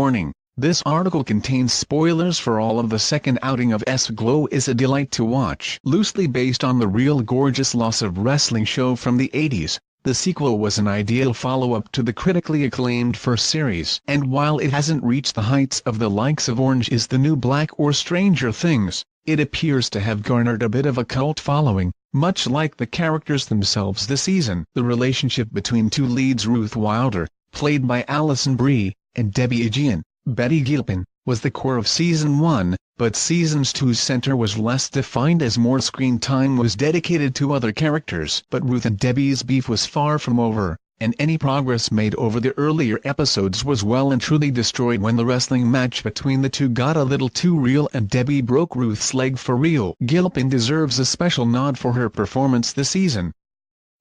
Warning: this article contains spoilers for all of the second outing of Glow is a delight to watch. Loosely based on the real gorgeous loss of wrestling show from the 80s, the sequel was an ideal follow-up to the critically acclaimed first series. And while it hasn't reached the heights of the likes of Orange is the New Black or Stranger Things, it appears to have garnered a bit of a cult following, much like the characters themselves this season. The relationship between two leads, Ruth Wilder, played by Alison Brie, and Debbie Aegean, Betty Gilpin, was the core of Season 1, but Season 2's center was less defined as more screen time was dedicated to other characters. But Ruth and Debbie's beef was far from over, and any progress made over the earlier episodes was well and truly destroyed when the wrestling match between the two got a little too real and Debbie broke Ruth's leg for real. Gilpin deserves a special nod for her performance this season.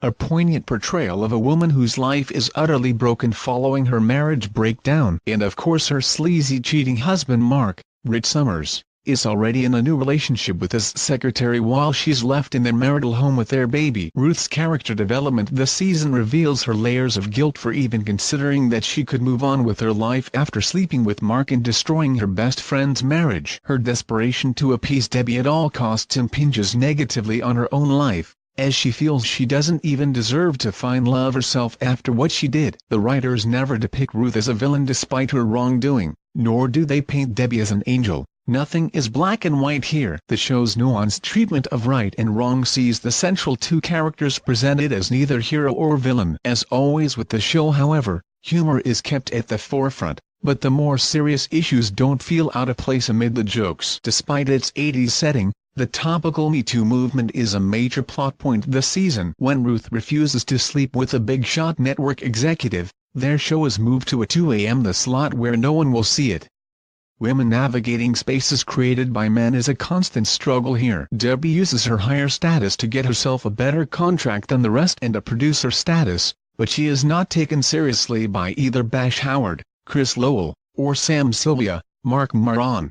A poignant portrayal of a woman whose life is utterly broken following her marriage breakdown. And of course her sleazy cheating husband Mark, Rich Summers, is already in a new relationship with his secretary while she's left in their marital home with their baby. Ruth's character development this season reveals her layers of guilt for even considering that she could move on with her life after sleeping with Mark and destroying her best friend's marriage. Her desperation to appease Debbie at all costs impinges negatively on her own life, as she feels she doesn't even deserve to find love herself after what she did. The writers never depict Ruth as a villain despite her wrongdoing, nor do they paint Debbie as an angel. Nothing is black and white here. The show's nuanced treatment of right and wrong sees the central two characters presented as neither hero or villain. As always with the show, however, humor is kept at the forefront, but the more serious issues don't feel out of place amid the jokes. Despite its 80s setting, the topical Me Too movement is a major plot point this season. When Ruth refuses to sleep with a big shot network executive, their show is moved to a 2 a.m. the slot where no one will see it. Women navigating spaces created by men is a constant struggle here. Debbie uses her higher status to get herself a better contract than the rest and a producer status, but she is not taken seriously by either Bash Howard, Chris Lowell, or Sam Sylvia, Mark Maron.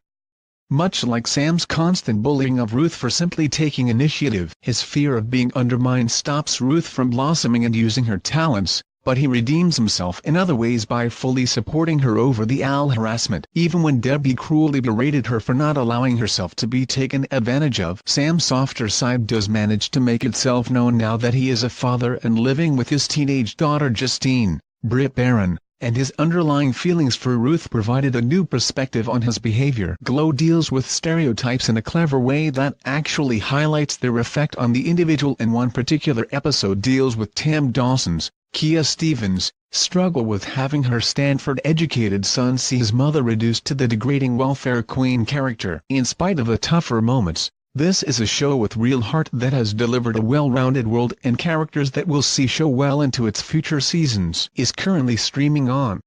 Much like Sam's constant bullying of Ruth for simply taking initiative, his fear of being undermined stops Ruth from blossoming and using her talents, but he redeems himself in other ways by fully supporting her over the harassment. Even when Debbie cruelly berated her for not allowing herself to be taken advantage of, Sam's softer side does manage to make itself known now that he is a father and living with his teenage daughter Justine, Britt Barron, and his underlying feelings for Ruth provided a new perspective on his behavior. Glow deals with stereotypes in a clever way that actually highlights their effect on the individual, and one particular episode deals with Tam Dawson's, Kia Stevens, struggle with having her Stanford-educated son see his mother reduced to the degrading welfare queen character. In spite of the tougher moments, this is a show with real heart that has delivered a well-rounded world and characters that will see show well into its future seasons. Is currently streaming on